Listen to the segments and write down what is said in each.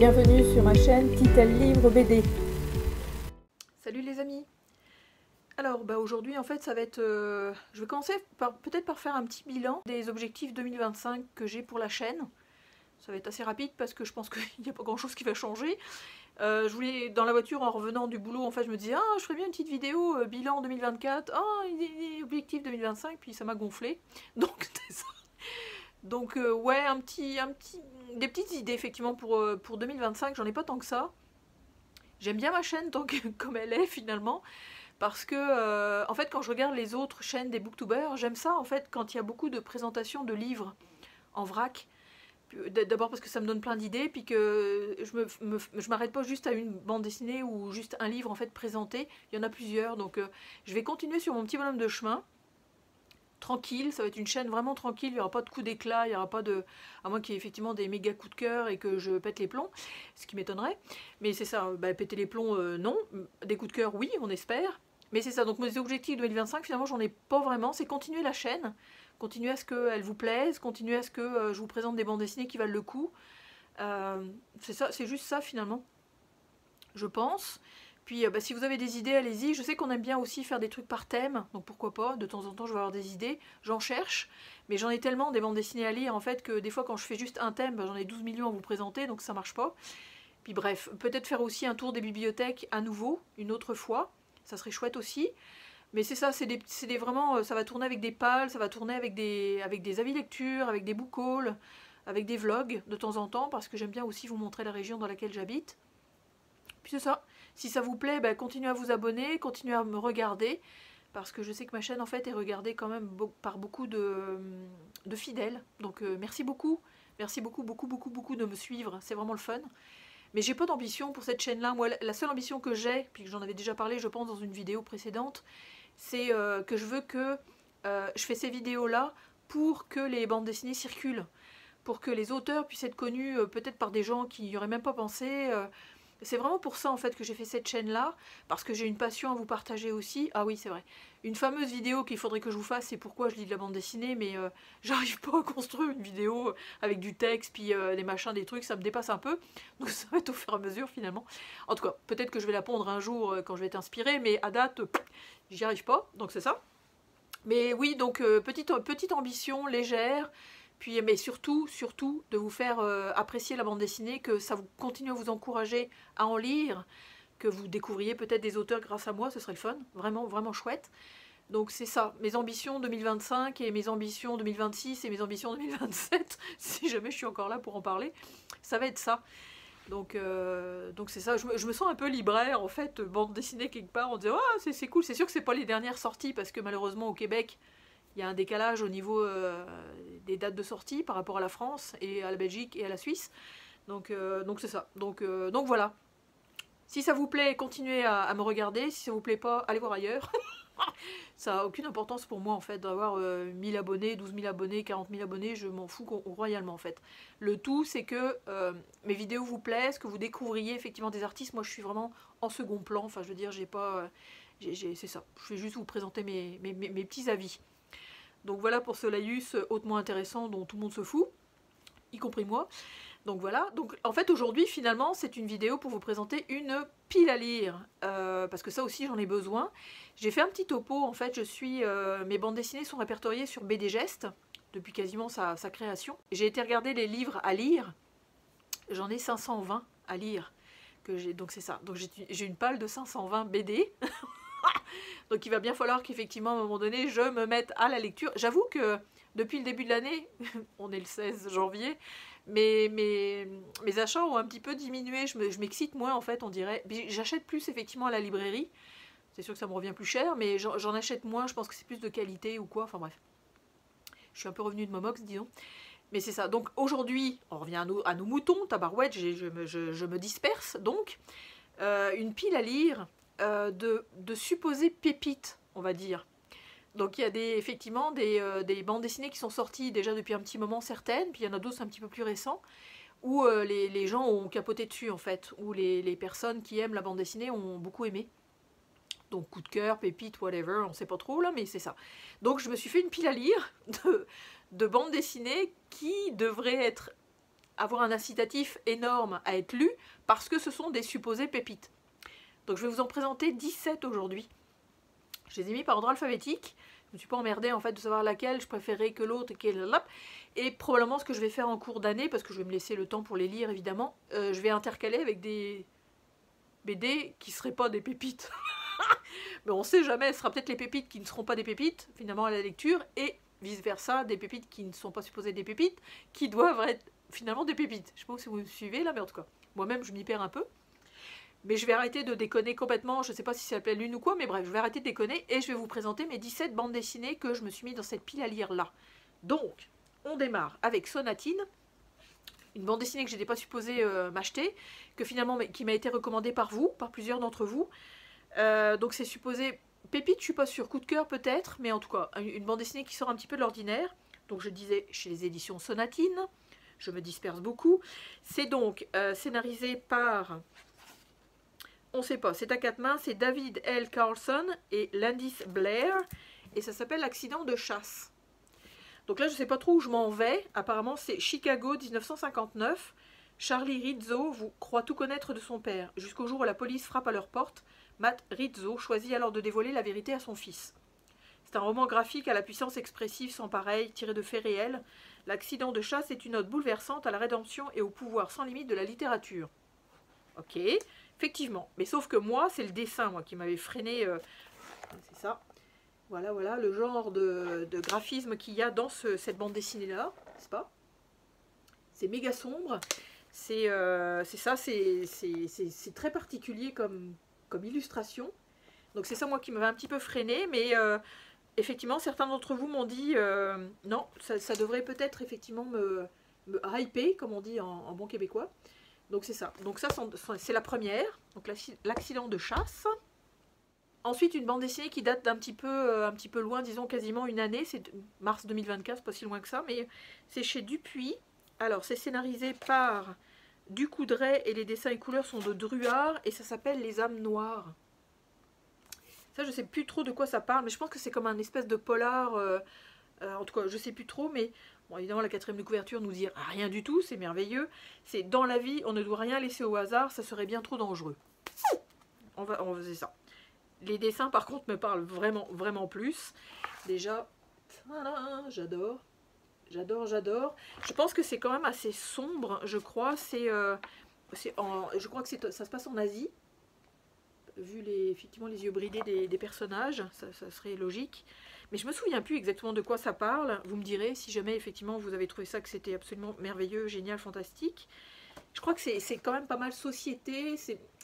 Bienvenue sur ma chaîne Titel Livre BD. Salut les amis. Alors aujourd'hui en fait ça va être... je vais commencer peut-être par faire un petit bilan des objectifs 2025 que j'ai pour la chaîne. Ça va être assez rapide parce que je pense qu'il n'y a pas grand chose qui va changer. Je voulais, dans la voiture en revenant du boulot, en fait je me disais je ferais bien une petite vidéo bilan 2024, objectif 2025, puis ça m'a gonflé. Donc c'est ça. Donc ouais, des petites idées effectivement pour 2025, j'en ai pas tant que ça. J'aime bien ma chaîne comme elle est finalement, parce que en fait quand je regarde les autres chaînes des booktubers, j'aime ça en fait quand il y a beaucoup de présentations de livres en vrac. D'abord parce que ça me donne plein d'idées, puis que je m'arrête pas juste à une bande dessinée ou juste un livre en fait présenté, il y en a plusieurs, donc je vais continuer sur mon petit bonhomme de chemin. Tranquille, ça va être une chaîne vraiment tranquille, il n'y aura pas de coups d'éclat, il n'y aura pas de... à moins qu'il y ait effectivement des méga coups de cœur et que je pète les plombs, ce qui m'étonnerait. Mais c'est ça, péter les plombs, non. Des coups de cœur, oui, on espère. Mais c'est ça, donc mes objectifs 2025, finalement, j'en ai pas vraiment. C'est continuer la chaîne, continuer à ce qu'elle vous plaise, continuer à ce que je vous présente des bandes dessinées qui valent le coup. C'est ça, c'est juste ça, finalement, je pense. Puis si vous avez des idées, allez-y. Je sais qu'on aime bien aussi faire des trucs par thème, donc pourquoi pas, de temps en temps je vais avoir des idées, j'en cherche, mais j'en ai tellement des bandes dessinées à lire en fait que des fois quand je fais juste un thème, j'en ai 12 millions à vous présenter, donc ça marche pas. Puis bref, peut-être faire aussi un tour des bibliothèques à nouveau, une autre fois, ça serait chouette aussi. Mais c'est ça, vraiment, ça va tourner avec des pals, ça va tourner avec des avis lecture, avec des book hauls, avec des vlogs de temps en temps, parce que j'aime bien aussi vous montrer la région dans laquelle j'habite. Puis c'est ça. Si ça vous plaît, continuez à vous abonner, continuez à me regarder, parce que je sais que ma chaîne en fait est regardée quand même par beaucoup de fidèles. Donc merci beaucoup beaucoup de me suivre, c'est vraiment le fun. Mais j'ai pas d'ambition pour cette chaîne-là. Moi, la seule ambition que j'ai, puis j'en avais déjà parlé, je pense, dans une vidéo précédente, c'est que je veux que je fais ces vidéos-là pour que les bandes dessinées circulent, pour que les auteurs puissent être connus peut-être par des gens qui n'y auraient même pas pensé. C'est vraiment pour ça en fait que j'ai fait cette chaîne là, parce que j'ai une passion à vous partager aussi. Ah oui, c'est vrai, une fameuse vidéo qu'il faudrait que je vous fasse, c'est pourquoi je lis de la bande dessinée, mais j'arrive pas à construire une vidéo avec du texte, puis des machins, des trucs, ça me dépasse un peu, donc ça va être au fur et à mesure finalement. En tout cas, peut-être que je vais la pondre un jour quand je vais être inspirée, mais à date, j'y arrive pas, donc c'est ça. Mais oui, donc petite ambition légère. Puis, mais surtout, de vous faire apprécier la bande dessinée, que ça vous continue à vous encourager à en lire, que vous découvriez peut-être des auteurs grâce à moi, ce serait le fun, vraiment, vraiment chouette. Donc c'est ça, mes ambitions 2025 et mes ambitions 2026 et mes ambitions 2027, si jamais je suis encore là pour en parler, ça va être ça. Donc c'est ça, je me sens un peu libraire en fait, bande dessinée quelque part, en disant c'est cool, c'est sûr que c'est pas les dernières sorties, parce que malheureusement au Québec, il y a un décalage au niveau des dates de sortie par rapport à la France et à la Belgique et à la Suisse. Donc c'est ça. Donc voilà. Si ça vous plaît, continuez à me regarder. Si ça vous plaît pas, allez voir ailleurs. Ça n'a aucune importance pour moi en fait d'avoir 1000 abonnés, 12 000 abonnés, 40 000 abonnés. Je m'en fous royalement en fait. Le tout c'est que mes vidéos vous plaisent, que vous découvriez effectivement des artistes. Moi je suis vraiment en second plan. Enfin je veux dire, j'ai pas... c'est ça. Je vais juste vous présenter mes petits avis. Donc voilà pour ce laïus hautement intéressant dont tout le monde se fout, y compris moi. Donc voilà, donc en fait aujourd'hui finalement c'est une vidéo pour vous présenter une pile à lire, parce que ça aussi j'en ai besoin. J'ai fait un petit topo, en fait mes bandes dessinées sont répertoriées sur BD Geste, depuis quasiment sa création. J'ai été regarder les livres à lire, j'en ai 520 à lire, donc c'est ça, donc j'ai une palle de 520 BD. Donc il va bien falloir qu'effectivement à un moment donné je me mette à la lecture. J'avoue que depuis le début de l'année, on est le 16 janvier, mes achats ont un petit peu diminué, je m'excite moins en fait on dirait. J'achète plus effectivement à la librairie, c'est sûr que ça me revient plus cher, mais j'en achète moins, je pense que c'est plus de qualité ou quoi, enfin bref. Je suis un peu revenue de Momox disons. Mais c'est ça, donc aujourd'hui on revient à nos moutons, tabarouette, je me disperse donc. Une pile à lire. De supposées pépites, on va dire. Donc il y a effectivement des bandes dessinées qui sont sorties déjà depuis un petit moment, certaines, puis il y en a d'autres un petit peu plus récents, où les gens ont capoté dessus en fait, où les personnes qui aiment la bande dessinée ont beaucoup aimé. Donc coup de cœur, pépite, whatever, on sait pas trop là, mais c'est ça. Donc je me suis fait une pile à lire de bandes dessinées qui devraient être avoir un incitatif énorme à être lu parce que ce sont des supposées pépites. Donc je vais vous en présenter 17 aujourd'hui. Je les ai mis par ordre alphabétique. Je ne me suis pas emmerdée en fait de savoir laquelle je préférais que l'autre et probablement ce que je vais faire en cours d'année, parce que je vais me laisser le temps pour les lire évidemment, je vais intercaler avec des BD qui ne seraient pas des pépites. Mais on sait jamais, ce sera peut-être les pépites qui ne seront pas des pépites finalement à la lecture, et vice versa, des pépites qui ne sont pas supposées des pépites, qui doivent être finalement des pépites. Je ne sais pas si vous me suivez là, mais en tout cas, moi-même je m'y perds un peu. Mais je vais arrêter de déconner complètement, je ne sais pas si ça s'appelle l'une ou quoi, mais bref, je vais arrêter de déconner et je vais vous présenter mes 17 bandes dessinées que je me suis mis dans cette pile à lire là. Donc, on démarre avec Sonatine, une bande dessinée que je n'étais pas supposée m'acheter, que finalement, qui m'a été recommandée par vous, par plusieurs d'entre vous. Donc c'est supposé pépite, je ne suis pas sûre, coup de cœur peut-être, mais en tout cas, une bande dessinée qui sort un petit peu de l'ordinaire. Donc je disais chez les éditions Sonatine, je me disperse beaucoup. C'est donc scénarisé par... On ne sait pas, c'est à 4 mains, c'est David L. Carlson et Landis Blair, et ça s'appelle Accident de chasse. Donc là, je ne sais pas trop où je m'en vais, apparemment c'est Chicago 1959, Charlie Rizzo vous croit tout connaître de son père, jusqu'au jour où la police frappe à leur porte. Matt Rizzo choisit alors de dévoiler la vérité à son fils. C'est un roman graphique à la puissance expressive sans pareil, tiré de faits réels. L'accident de chasse est une note bouleversante à la rédemption et au pouvoir sans limite de la littérature. Ok, effectivement. Mais sauf que moi, c'est le dessin qui m'avait freiné. C'est ça. Voilà, voilà, le genre de graphisme qu'il y a dans cette bande dessinée-là, n'est-ce pas? C'est méga sombre. C'est ça, c'est très particulier comme illustration. Donc c'est ça, moi, qui m'avait un petit peu freiné. Mais effectivement, certains d'entre vous m'ont dit non, ça devrait peut-être effectivement me hyper, comme on dit en bon québécois. Donc c'est ça. Donc ça, c'est la première. Donc l'accident de chasse. Ensuite, une bande dessinée qui date d'un petit peu loin, disons quasiment une année. C'est mars 2024, c'est pas si loin que ça. Mais c'est chez Dupuis. Alors, c'est scénarisé par Ducoudray et les dessins et couleurs sont de Druard. Et ça s'appelle Les âmes noires. Ça, je sais plus trop de quoi ça parle. Mais je pense que c'est comme un espèce de polar. En tout cas, je sais plus trop. Mais bon, évidemment, la 4e de couverture nous dit rien du tout. C'est merveilleux. C'est dans la vie, on ne doit rien laisser au hasard. Ça serait bien trop dangereux. On faisait ça. Les dessins, par contre, me parlent vraiment, vraiment plus. Déjà, j'adore. J'adore, j'adore. Je pense que c'est quand même assez sombre, je crois. Je crois que ça se passe en Asie. Vu effectivement les yeux bridés des personnages, ça serait logique. Mais je me souviens plus exactement de quoi ça parle. Vous me direz si jamais effectivement vous avez trouvé ça que c'était absolument merveilleux, génial, fantastique. Je crois que c'est quand même pas mal société.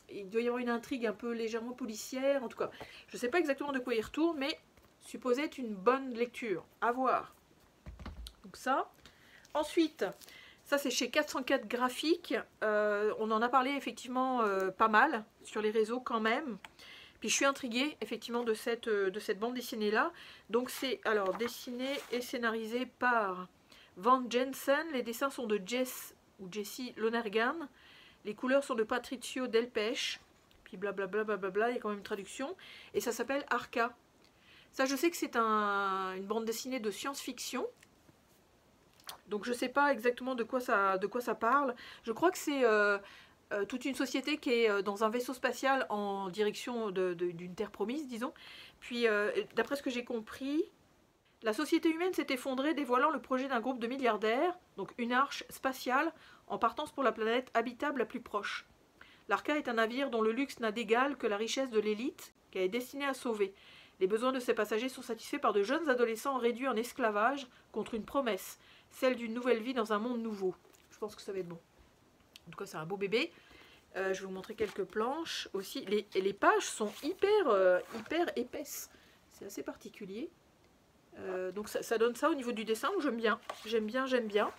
Il doit y avoir une intrigue un peu légèrement policière. En tout cas, je ne sais pas exactement de quoi il retourne, mais supposé être une bonne lecture. À voir. Donc ça. Ensuite, ça c'est chez 404 Graphiques. On en a parlé effectivement pas mal sur les réseaux quand même. Puis je suis intriguée effectivement de cette bande dessinée là. Donc c'est alors dessiné et scénarisé par Van Jensen. Les dessins sont de Jesse Lonergan. Les couleurs sont de Patricio Delpech. Puis blablabla, blablabla, il y a quand même une traduction. Et ça s'appelle Arca. Ça, je sais que c'est une bande dessinée de science-fiction. Donc je ne sais pas exactement de quoi ça parle. Je crois que c'est toute une société qui est dans un vaisseau spatial en direction d'une terre promise, disons. Puis, d'après ce que j'ai compris, la société humaine s'est effondrée, dévoilant le projet d'un groupe de milliardaires, donc une arche spatiale, en partance pour la planète habitable la plus proche. L'Arca est un navire dont le luxe n'a d'égal que la richesse de l'élite qu'elle est destinée à sauver. Les besoins de ses passagers sont satisfaits par de jeunes adolescents réduits en esclavage contre une promesse, celle d'une nouvelle vie dans un monde nouveau. Je pense que ça va être bon. En tout cas, c'est un beau bébé. Je vais vous montrer quelques planches aussi. Les pages sont hyper épaisses. C'est assez particulier. Donc ça donne ça au niveau du dessin. J'aime bien. J'aime bien, j'aime bien.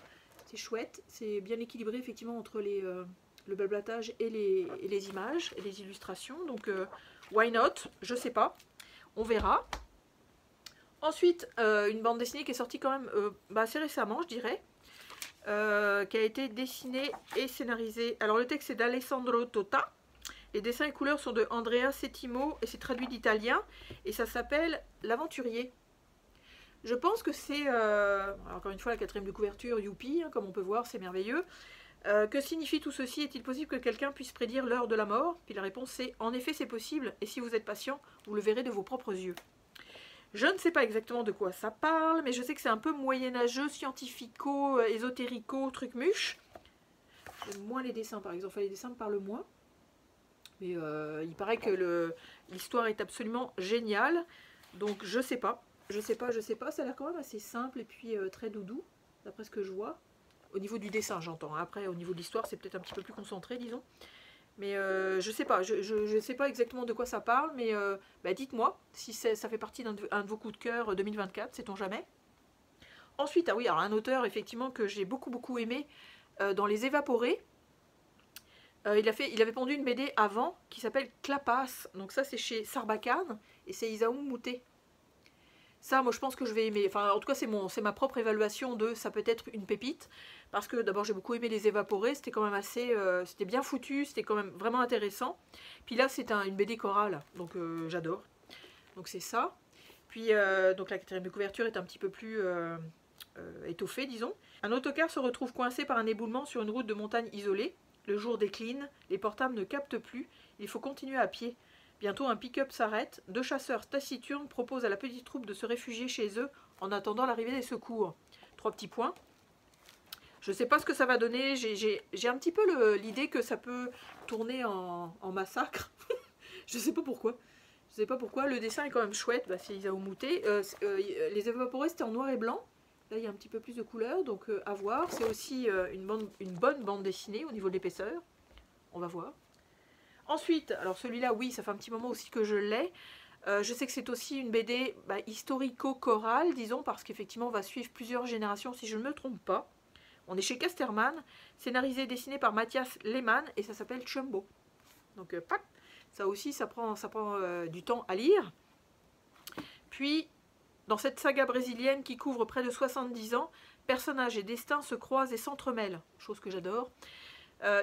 C'est chouette. C'est bien équilibré effectivement entre le blablatage et les images et les illustrations. Donc, why not? Je sais pas. On verra. Ensuite, une bande dessinée qui est sortie quand même assez récemment, je dirais. Qui a été dessinée et scénarisée. Alors, le texte est d'Alessandro Tota. Les dessins et couleurs sont de Andrea Settimo et c'est traduit d'italien. Et ça s'appelle L'Aventurier. Je pense que c'est, encore une fois, la 4e de couverture, youpi, hein, comme on peut voir, c'est merveilleux. Que signifie tout ceci? Est-il possible que quelqu'un puisse prédire l'heure de la mort? Puis la réponse c'est en effet c'est possible, et si vous êtes patient, vous le verrez de vos propres yeux. Je ne sais pas exactement de quoi ça parle, mais je sais que c'est un peu moyenâgeux, scientifico, ésotérico, truc muche. J'aime moins les dessins par exemple, enfin, les dessins me parlent moins. Mais il paraît que l'histoire est absolument géniale, donc je sais pas, ça a l'air quand même assez simple et puis très doudou, d'après ce que je vois. Au niveau du dessin, j'entends. Après, au niveau de l'histoire, c'est peut-être un petit peu plus concentré, disons. Mais je sais pas. Je sais pas exactement de quoi ça parle, mais bah, dites-moi si ça fait partie d'un de vos coups de cœur 2024, sait-on jamais. Ensuite, ah oui, alors un auteur, effectivement, que j'ai beaucoup aimé dans Les Évaporés. Il avait pondu une BD avant qui s'appelle Clapas. Donc ça, c'est chez Sarbacane et c'est Isaou Moutet. Ça, moi, je pense que je vais aimer. Enfin, en tout cas, c'est ma propre évaluation de ça peut être une pépite. Parce que d'abord, j'ai beaucoup aimé Les Évaporés. C'était quand même assez... c'était bien foutu. C'était quand même vraiment intéressant. Puis là, c'est une BD chorale. Donc, j'adore. Donc, c'est ça. Puis, donc, la quatrième de couverture est un petit peu plus étoffée, disons. Un autocar se retrouve coincé par un éboulement sur une route de montagne isolée. Le jour décline. Les portables ne captent plus. Il faut continuer à pied. Bientôt, un pick-up s'arrête. 2 chasseurs taciturnes proposent à la petite troupe de se réfugier chez eux en attendant l'arrivée des secours. 3 petits points. Je ne sais pas ce que ça va donner. J'ai un petit peu l'idée que ça peut tourner en massacre. Je ne sais pas pourquoi. Je sais pas pourquoi. Le dessin est quand même chouette. Bah, c'est Isaou Moutet. Les Évaporés, c'était en noir et blanc. Là, il y a un petit peu plus de couleurs. Donc, à voir. C'est aussi une bonne bande dessinée au niveau de l'épaisseur. On va voir. Ensuite, alors celui-là, oui, ça fait un petit moment aussi que je l'ai. Je sais que c'est aussi une BD historico-chorale, disons, parce qu'effectivement, on va suivre plusieurs générations, si je ne me trompe pas. On est chez Casterman, scénarisé et dessiné par Mathias Lehmann, et ça s'appelle Chumbo. Donc, ça aussi, ça prend du temps à lire. Puis, dans cette saga brésilienne qui couvre près de 70 ans, personnages et destins se croisent et s'entremêlent, chose que j'adore.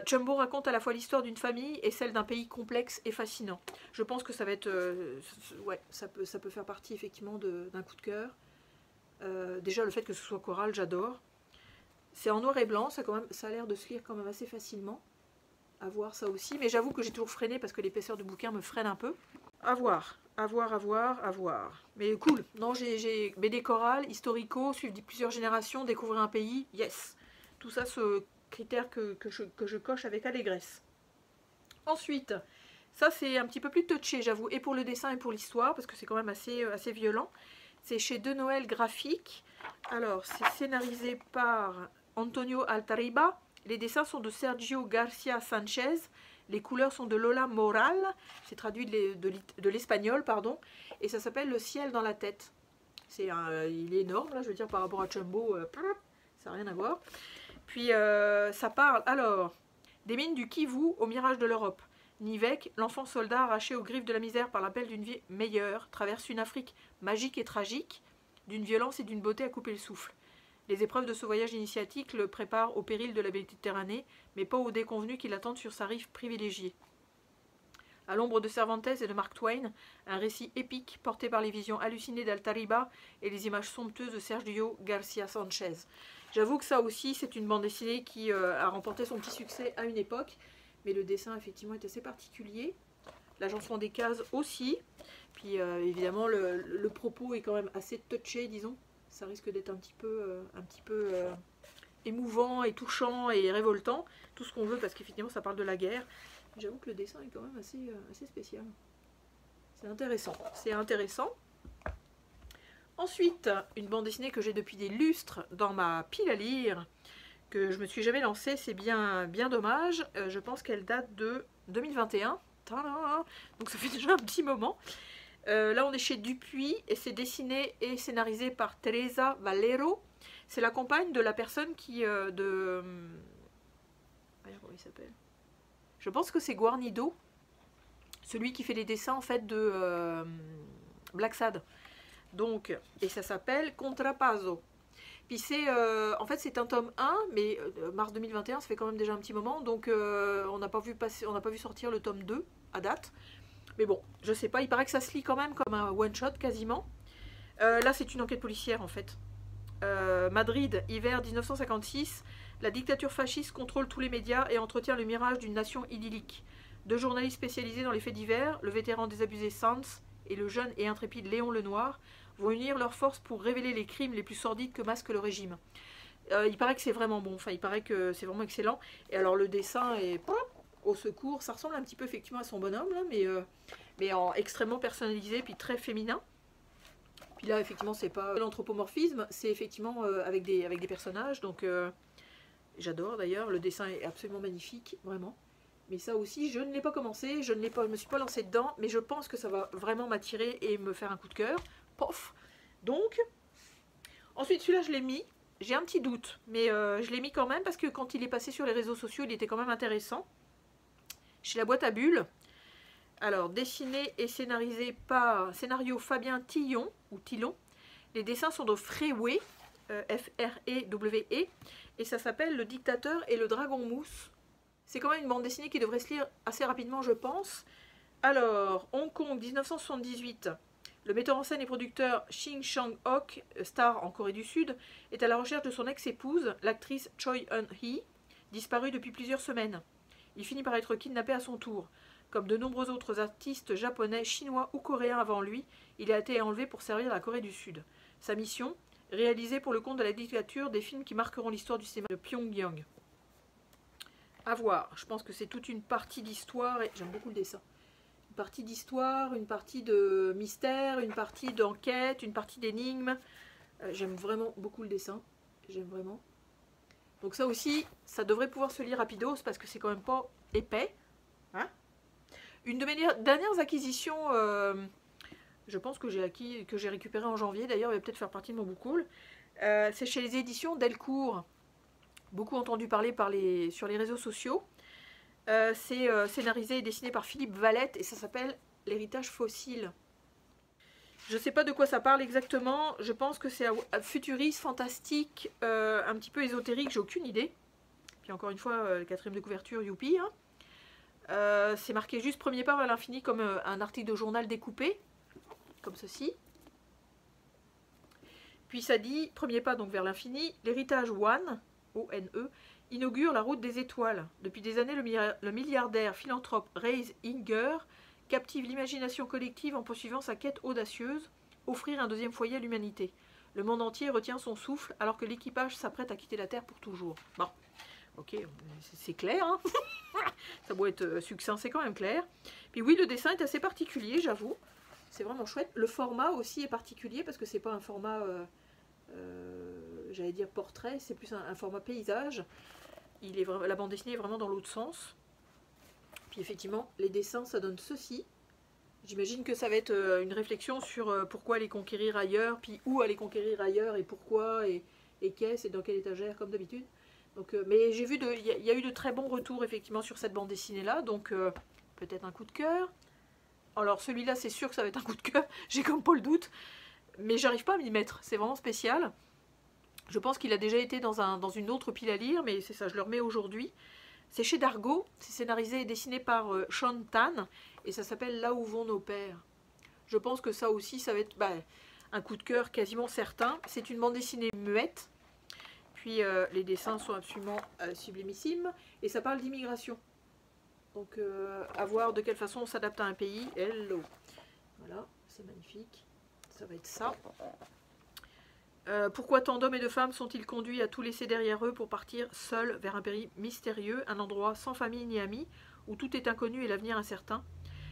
Chumbo raconte à la fois l'histoire d'une famille et celle d'un pays complexe et fascinant. Je pense que ça va être... ouais, ça peut faire partie effectivement d'un coup de cœur. Déjà le fait que ce soit choral, j'adore. C'est en noir et blanc, ça a l'air de se lire quand même assez facilement. À voir ça aussi, mais j'avoue que j'ai toujours freiné parce que l'épaisseur du bouquin me freine un peu. À voir. Mais cool. Non, j'ai BD chorale, historico, suivre plusieurs générations, découvrir un pays, yes. Tout ça, critère que je coche avec allégresse. Ensuite, ça c'est un petit peu plus touché, j'avoue, et pour le dessin et pour l'histoire, parce que c'est quand même assez violent. C'est chez De Noël Graphique. Alors, c'est scénarisé par Antonio Altariba. Les dessins sont de Sergio Garcia Sanchez. Les couleurs sont de Lola Moral. C'est traduit de l'espagnol, pardon. Et ça s'appelle Le ciel dans la tête. Il est énorme, là, je veux dire, par rapport à Chumbo, ça n'a rien à voir. Puis ça parle alors des mines du Kivu au mirage de l'Europe. Nivek, l'enfant soldat arraché aux griffes de la misère par l'appel d'une vie meilleure, traverse une Afrique magique et tragique, d'une violence et d'une beauté à couper le souffle. Les épreuves de ce voyage initiatique le préparent au péril de la Méditerranée, mais pas aux déconvenus qui l'attendent sur sa rive privilégiée. À l'ombre de Cervantes et de Mark Twain, un récit épique porté par les visions hallucinées d'Altariba et les images somptueuses de Sergio Garcia Sanchez. J'avoue que ça aussi, c'est une bande dessinée qui a remporté son petit succès à une époque, mais le dessin, effectivement, est assez particulier. L'agencement des cases aussi. Puis, évidemment, le propos est quand même assez touché, disons. Ça risque d'être un petit peu émouvant et touchant et révoltant. Tout ce qu'on veut, parce qu'effectivement, ça parle de la guerre. J'avoue que le dessin est quand même assez spécial. C'est intéressant. Ensuite, une bande dessinée que j'ai depuis des lustres dans ma pile à lire, que je me suis jamais lancée, c'est bien dommage. Je pense qu'elle date de 2021. Donc ça fait déjà un petit moment. Là on est chez Dupuis et c'est dessiné et scénarisé par Teresa Valero. C'est la compagne de la personne qui... comment il s'appelle? Je pense que c'est Guarnido, celui qui fait les dessins en fait de Black Sad. Donc, et ça s'appelle Contrapasso. Puis c'est, en fait c'est un tome 1, mais mars 2021, ça fait quand même déjà un petit moment, donc on n'a pas vu sortir le tome 2 à date. Mais bon, je sais pas, il paraît que ça se lit quand même comme un one-shot quasiment. Là c'est une enquête policière en fait. Madrid, hiver 1956. La dictature fasciste contrôle tous les médias et entretient le mirage d'une nation idyllique. 2 journalistes spécialisés dans les faits divers, le vétéran désabusé Sanz et le jeune et intrépide Léon Lenoir, vont unir leurs forces pour révéler les crimes les plus sordides que masque le régime. Il paraît que c'est vraiment bon, enfin il paraît que c'est vraiment excellent. Et alors le dessin est au secours, ça ressemble un petit peu effectivement à son bonhomme, là, mais en extrêmement personnalisé, puis très féminin. Puis là effectivement c'est pas l'anthropomorphisme, c'est effectivement avec des personnages, donc j'adore d'ailleurs, le dessin est absolument magnifique, vraiment. Mais ça aussi, je ne l'ai pas commencé, je ne me suis pas lancée dedans, mais je pense que ça va vraiment m'attirer et me faire un coup de cœur. Pof. Donc, ensuite celui-là je l'ai mis, j'ai un petit doute, mais je l'ai mis quand même parce que quand il est passé sur les réseaux sociaux, il était quand même intéressant. Chez La Boîte à Bulles. Alors, dessiné et scénarisé par scénario Fabien Tillon, ou Tillon. Les dessins sont de Freeway, F-R-E-W-E, et ça s'appelle Le Dictateur et le Dragon Mousse. C'est quand même une bande dessinée qui devrait se lire assez rapidement, je pense. Alors, Hong Kong, 1978. Le metteur en scène et producteur Shin Chang-ok, star en Corée du Sud, est à la recherche de son ex-épouse, l'actrice Choi Eun-hee, disparue depuis plusieurs semaines. Il finit par être kidnappé à son tour. Comme de nombreux autres artistes japonais, chinois ou coréens avant lui, il a été enlevé pour servir la Corée du Sud. Sa mission, réaliser pour le compte de la dictature des films qui marqueront l'histoire du cinéma de Pyongyang. À voir, je pense que c'est toute une partie d'histoire, et j'aime beaucoup le dessin. Une partie d'histoire, une partie de mystère, une partie d'enquête, une partie d'énigmes. J'aime vraiment beaucoup le dessin, j'aime vraiment. Donc ça aussi, ça devrait pouvoir se lire rapidos parce que c'est quand même pas épais. Hein, une de mes dernières acquisitions, je pense que j'ai récupéré en janvier, d'ailleurs il va peut-être faire partie de mon book haul, c'est chez les éditions Delcourt. Beaucoup entendu parler sur les réseaux sociaux. C'est scénarisé et dessiné par Philippe Valette et ça s'appelle L'héritage fossile. Je ne sais pas de quoi ça parle exactement, je pense que c'est futuriste, fantastique, un petit peu ésotérique, j'ai aucune idée. Puis encore une fois, le 4e de couverture, youpi. Hein. C'est marqué juste premier pas vers l'infini comme un article de journal découpé, comme ceci. Puis ça dit, premier pas donc vers l'infini, l'héritage One, O-N-E, inaugure la route des étoiles. Depuis des années, le milliardaire philanthrope Ray Inger captive l'imagination collective en poursuivant sa quête audacieuse, offrir un deuxième foyer à l'humanité. Le monde entier retient son souffle alors que l'équipage s'apprête à quitter la Terre pour toujours. Bon, ok, c'est clair, hein. Ça doit être succinct, c'est quand même clair. Puis oui, le dessin est assez particulier, j'avoue. C'est vraiment chouette. Le format aussi est particulier parce que c'est pas un format, j'allais dire portrait, c'est plus un format paysage. La bande dessinée est vraiment dans l'autre sens. Puis effectivement, les dessins, ça donne ceci. J'imagine que ça va être une réflexion sur pourquoi aller conquérir ailleurs, puis où aller conquérir ailleurs, et pourquoi, et qu'est-ce, et dans quelle étagère, comme d'habitude. Donc, mais j'ai vu, il y a eu de très bons retours, effectivement, sur cette bande dessinée-là, donc peut-être un coup de cœur. Alors, celui-là, c'est sûr que ça va être un coup de cœur, j'ai comme pas le doute, mais j'arrive pas à m'y mettre, c'est vraiment spécial. Je pense qu'il a déjà été dans une autre pile à lire, mais c'est ça, je le remets aujourd'hui. C'est chez Dargaud, c'est scénarisé et dessiné par Sean Tan, et ça s'appelle Là où vont nos pères. Je pense que ça aussi, ça va être un coup de cœur quasiment certain. C'est une bande dessinée muette, puis les dessins sont absolument sublimissimes, et ça parle d'immigration. Donc à voir de quelle façon on s'adapte à un pays. Hello. Voilà, c'est magnifique. Ça va être ça. Pourquoi tant d'hommes et de femmes sont-ils conduits à tout laisser derrière eux pour partir seuls vers un pays mystérieux, un endroit sans famille ni amis, où tout est inconnu et l'avenir incertain?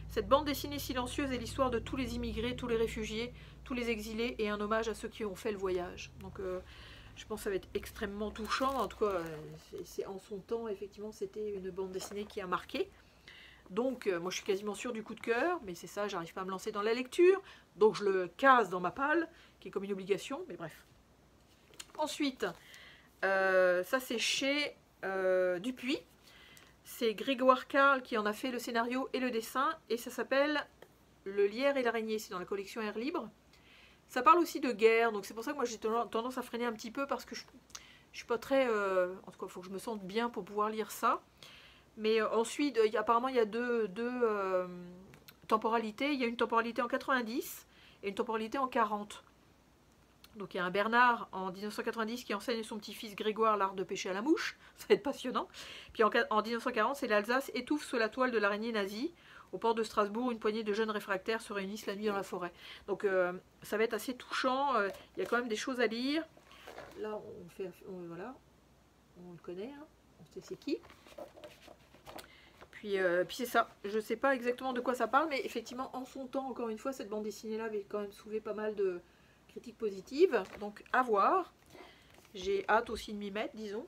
Cette bande dessinée silencieuse est l'histoire de tous les immigrés, tous les réfugiés, tous les exilés et un hommage à ceux qui ont fait le voyage. Donc je pense que ça va être extrêmement touchant. En tout cas, c'est en son temps, effectivement, c'était une bande dessinée qui a marqué. Donc moi je suis quasiment sûre du coup de cœur, mais c'est ça, j'arrive pas à me lancer dans la lecture, donc je le case dans ma palle, qui est comme une obligation, mais bref. Ensuite, ça c'est chez Dupuis, c'est Grégoire Carl qui en a fait le scénario et le dessin, et ça s'appelle Le lierre et l'araignée, c'est dans la collection Air Libre. Ça parle aussi de guerre, donc c'est pour ça que moi j'ai tendance à freiner un petit peu, parce que je suis pas très... en tout cas, il faut que je me sente bien pour pouvoir lire ça. Mais ensuite, apparemment, il y a deux temporalités. Il y a une temporalité en 90 et une temporalité en 40. Donc il y a un Bernard en 1990 qui enseigne à son petit-fils Grégoire l'art de pêcher à la mouche. Ça va être passionnant. Puis en 1940, c'est l'Alsace étouffe sous la toile de l'araignée nazie. Au port de Strasbourg, une poignée de jeunes réfractaires se réunissent la nuit dans la forêt. Donc ça va être assez touchant. Il y a quand même des choses à lire. Là, voilà, on le connaît, hein. On sait c'est qui. Puis c'est ça. Je ne sais pas exactement de quoi ça parle, mais effectivement, en son temps, encore une fois, cette bande dessinée-là avait quand même soulevé pas mal de critiques positives. Donc à voir. J'ai hâte aussi de m'y mettre, disons.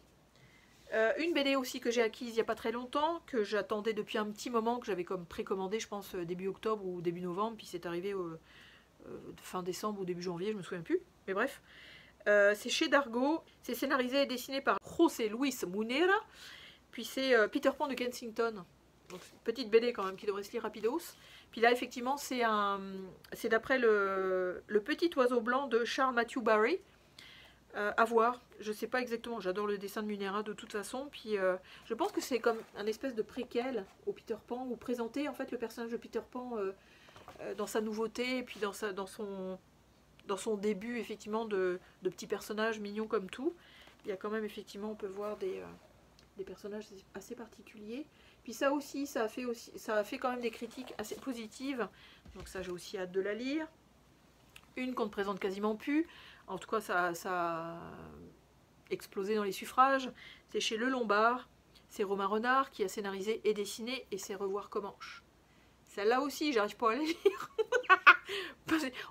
Une BD aussi que j'ai acquise il n'y a pas très longtemps, que j'attendais depuis un petit moment, que j'avais comme précommandé, je pense, début octobre ou début novembre, puis c'est arrivé fin décembre ou début janvier, je me souviens plus. Mais bref. C'est chez Dargaud. C'est scénarisé et dessiné par José Luis Munera. Puis c'est Peter Pan de Kensington. Donc petite BD quand même qui devrait se lire rapidos. Puis là effectivement c'est d'après le petit oiseau blanc de Charles Matthew Barry. À voir, je sais pas exactement, j'adore le dessin de Munera de toute façon. Puis je pense que c'est comme un espèce de préquel au Peter Pan, où présenter en fait le personnage de Peter Pan dans sa nouveauté, et puis dans son début effectivement de petits personnages mignons comme tout. Il y a quand même effectivement, on peut voir des personnages assez particuliers. Puis ça aussi, ça a fait quand même des critiques assez positives. Donc ça, j'ai aussi hâte de la lire. Une qu'on ne présente quasiment plus. En tout cas, ça a explosé dans les suffrages. C'est chez Le Lombard. C'est Romain Renard qui a scénarisé et dessiné, et c'est Revoir Comanche. Celle-là aussi, j'arrive pas à les lire.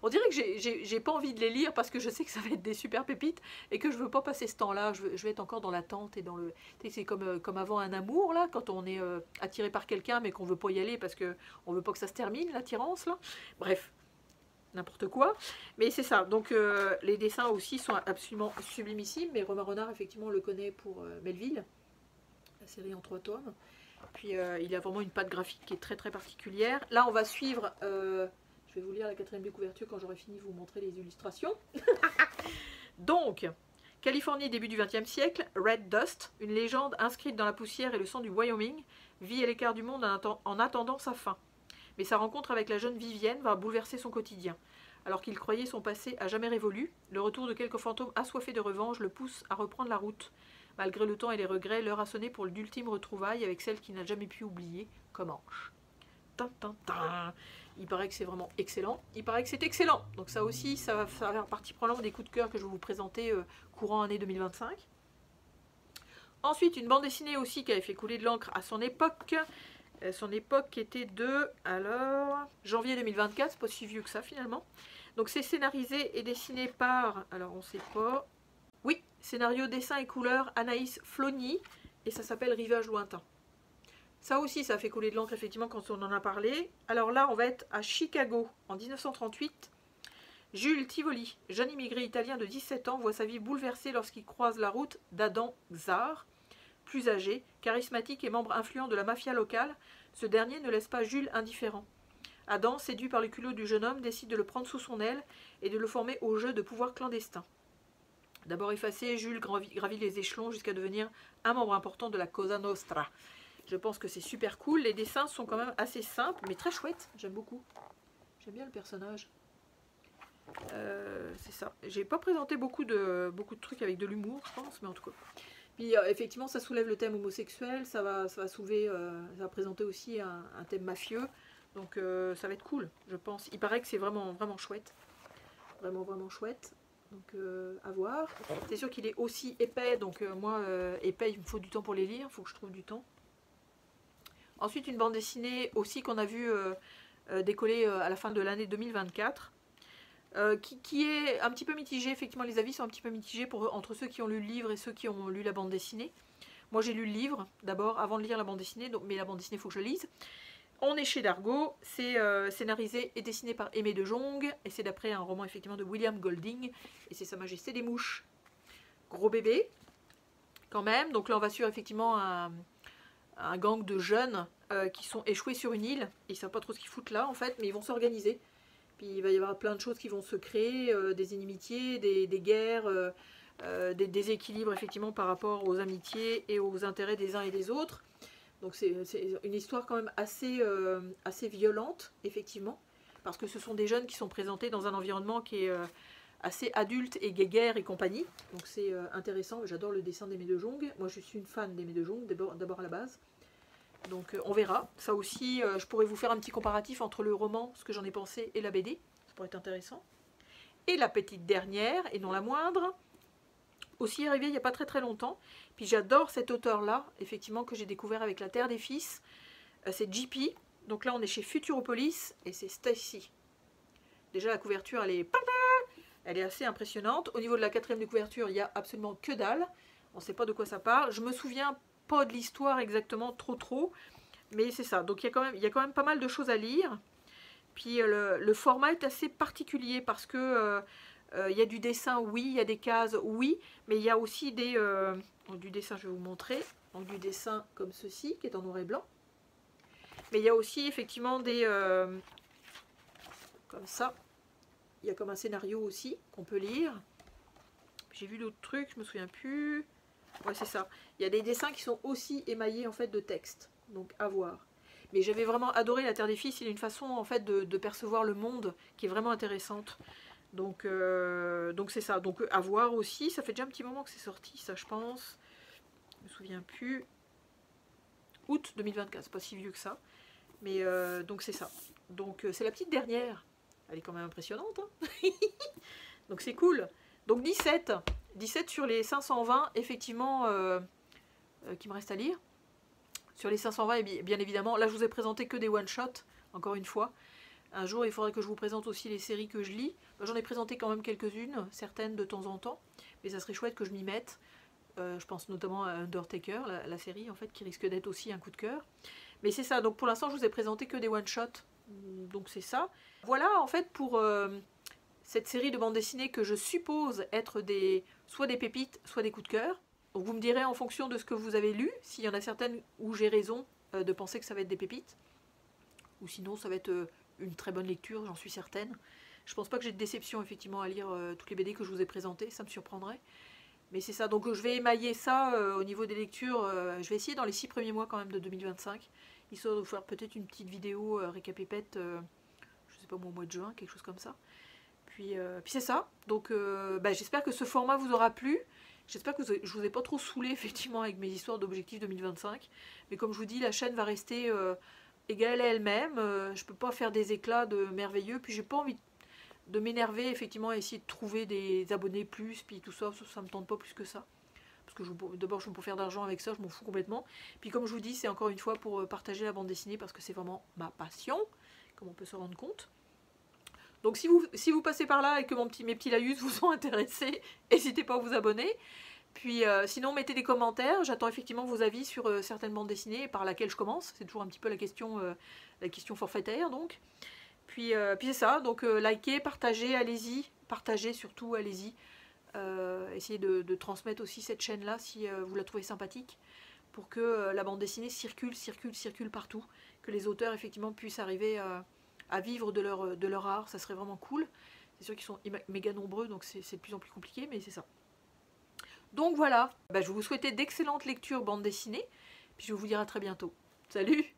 On dirait que j'ai pas envie de les lire parce que je sais que ça va être des super pépites et que je veux pas passer ce temps-là. Je vais être encore dans l'attente et dans le... C'est comme avant un amour, là, quand on est attiré par quelqu'un mais qu'on veut pas y aller parce qu'on veut pas que ça se termine, l'attirance, là. Bref, n'importe quoi. Mais c'est ça. Donc les dessins aussi sont absolument sublimissimes. Mais Romain Renard, effectivement, on le connaît pour Melville, la série en 3 tomes. Puis il a vraiment une patte graphique qui est très très particulière. Là, on va suivre... je vais vous lire la 4e de couverture quand j'aurai fini de vous montrer les illustrations. Donc, Californie, début du XXe siècle, Red Dust, une légende inscrite dans la poussière et le sang du Wyoming, vit à l'écart du monde en attendant sa fin. Mais sa rencontre avec la jeune Vivienne va bouleverser son quotidien. Alors qu'il croyait son passé à jamais révolu, le retour de quelques fantômes assoiffés de revanche le pousse à reprendre la route. Malgré le temps et les regrets, l'heure a sonné pour l'ultime retrouvaille avec celle qu'il n'a jamais pu oublier, Comanche. Il paraît que c'est vraiment excellent. Il paraît que c'est excellent. Donc ça aussi, ça va faire partie probablement des coups de cœur que je vais vous présenter courant année 2025. Ensuite, une bande dessinée aussi qui avait fait couler de l'encre à son époque. Son époque était de, alors, janvier 2024, c'est pas si vieux que ça finalement. Donc c'est scénarisé et dessiné par, alors on sait pas, oui, scénario, dessin et couleur, Anaïs Flony, et ça s'appelle Rivage lointain. Ça aussi, ça a fait couler de l'encre, effectivement, quand on en a parlé. Alors là, on va être à Chicago, en 1938. Jules Tivoli, jeune immigré italien de 17 ans, voit sa vie bouleversée lorsqu'il croise la route d'Adam Czar. Plus âgé, charismatique et membre influent de la mafia locale, ce dernier ne laisse pas Jules indifférent. Adam, séduit par le culot du jeune homme, décide de le prendre sous son aile et de le former au jeu de pouvoir clandestin. D'abord effacé, Jules gravit les échelons jusqu'à devenir un membre important de la Cosa Nostra. Je pense que c'est super cool. Les dessins sont quand même assez simples, mais très chouettes. J'aime beaucoup. J'aime bien le personnage. C'est ça. J'ai pas présenté beaucoup de trucs avec de l'humour, je pense, mais en tout cas. Puis effectivement, ça soulève le thème homosexuel. Ça va soulever, ça va présenter aussi un thème mafieux. Donc ça va être cool, je pense. Il paraît que c'est vraiment, vraiment chouette. Vraiment, vraiment chouette. Donc à voir. C'est sûr qu'il est aussi épais. Donc moi, épais, il me faut du temps pour les lire. Il faut que je trouve du temps. Ensuite, une bande dessinée aussi qu'on a vu décoller à la fin de l'année 2024, qui est un petit peu mitigée. Effectivement, les avis sont un petit peu mitigés entre ceux qui ont lu le livre et ceux qui ont lu la bande dessinée. Moi, j'ai lu le livre d'abord avant de lire la bande dessinée, donc, mais la bande dessinée, il faut que je la lise. On est chez Dargaud, c'est scénarisé et dessiné par Aimé de Jong, et c'est d'après un roman effectivement de William Golding, et c'est Sa Majesté des Mouches. Gros bébé, quand même. Donc là, on va suivre effectivement un gang de jeunes qui sont échoués sur une île. Ils ne savent pas trop ce qu'ils foutent là en fait, mais ils vont s'organiser. Puis il va y avoir plein de choses qui vont se créer, des inimitiés, des guerres, des déséquilibres effectivement par rapport aux amitiés et aux intérêts des uns et des autres. Donc c'est une histoire quand même assez violente effectivement, parce que ce sont des jeunes qui sont présentés dans un environnement qui est assez adulte et guéguerre et compagnie. Donc c'est intéressant, j'adore le dessin d'Aimé de Jong. Moi je suis une fan d'Aimé de Jong, d'abord à la base. Donc on verra. Ça aussi, je pourrais vous faire un petit comparatif entre le roman, ce que j'en ai pensé, et la BD. Ça pourrait être intéressant. Et la petite dernière, et non la moindre, aussi arrivée il n'y a pas très longtemps. Puis j'adore cet auteur-là, effectivement, que j'ai découvert avec La Terre des Fils. C'est JP. Donc là on est chez Futuropolis, et c'est Stacy. Déjà la couverture, elle est assez impressionnante. Au niveau de la 4e de couverture, il n'y a absolument que dalle. On ne sait pas de quoi ça parle. Je me souviens pas de l'histoire exactement trop. Mais c'est ça. Donc il y a quand même pas mal de choses à lire. Puis le format est assez particulier parce que il y a du dessin, oui. Il y a des cases, oui. Mais il y a aussi du dessin, je vais vous montrer. Donc du dessin comme ceci, qui est en noir et blanc. Mais il y a aussi effectivement des... comme ça. Il y a comme un scénario aussi qu'on peut lire. J'ai vu d'autres trucs, je me souviens plus. Ouais, c'est ça. Il y a des dessins qui sont aussi émaillés en fait de texte. Donc à voir. Mais j'avais vraiment adoré La Terre des Fils. Il y a une façon en fait de percevoir le monde qui est vraiment intéressante. Donc c'est ça. Donc à voir aussi. Ça fait déjà un petit moment que c'est sorti, ça je pense. Je me souviens plus. Août 2024, c'est pas si vieux que ça. Mais donc c'est ça. Donc c'est la petite dernière. Elle est quand même impressionnante. Hein. Donc c'est cool. Donc 17 sur les 520, effectivement, qui me reste à lire. Sur les 520, et bien évidemment, là je vous ai présenté que des one-shots, encore une fois. Un jour, il faudrait que je vous présente aussi les séries que je lis. J'en ai présenté quand même quelques-unes, certaines de temps en temps. Mais ça serait chouette que je m'y mette. Je pense notamment à Undertaker, la série, en fait, qui risque d'être aussi un coup de cœur. Mais c'est ça, donc pour l'instant, je vous ai présenté que des one-shots. Donc c'est ça. Voilà, en fait, pour cette série de bandes dessinées que je suppose être soit des pépites, soit des coups de cœur. Donc vous me direz en fonction de ce que vous avez lu, s'il y en a certaines où j'ai raison de penser que ça va être des pépites. Ou sinon, ça va être une très bonne lecture, j'en suis certaine. Je pense pas que j'ai de déception, effectivement, à lire toutes les BD que je vous ai présentées, ça me surprendrait. Mais c'est ça, donc je vais émailler ça au niveau des lectures. Je vais essayer dans les 6 premiers mois quand même de 2025, histoire de vous faire peut-être une petite vidéo récapépète, je sais pas moi, au mois de juin, quelque chose comme ça. Puis c'est ça, donc j'espère que ce format vous aura plu. J'espère que je vous ai pas trop saoulé effectivement avec mes histoires d'objectifs 2025. Mais comme je vous dis, la chaîne va rester égale à elle-même. Je peux pas faire des éclats de merveilleux, puis j'ai pas envie de m'énerver effectivement à essayer de trouver des abonnés plus, puis tout ça, ça me tente pas plus que ça. Parce que d'abord je veux pas faire d'argent avec ça, je m'en fous complètement. Puis comme je vous dis, c'est encore une fois pour partager la bande dessinée parce que c'est vraiment ma passion, comme on peut se rendre compte. Donc si vous passez par là et que mes petits laïus vous sont intéressés, n'hésitez pas à vous abonner. Puis sinon mettez des commentaires, j'attends effectivement vos avis sur certaines bandes dessinées par laquelle je commence. C'est toujours un petit peu la question forfaitaire donc. Puis c'est ça, donc likez, partagez, allez-y, partagez surtout, allez-y. Essayez de transmettre aussi cette chaîne-là si vous la trouvez sympathique, pour que la bande dessinée circule partout, que les auteurs effectivement puissent arriver à vivre de leur art, ça serait vraiment cool. C'est sûr qu'ils sont méga nombreux, donc c'est de plus en plus compliqué, mais c'est ça. Donc voilà, je vais vous souhaiter d'excellentes lectures bande dessinée, puis je vais vous dire à très bientôt. Salut!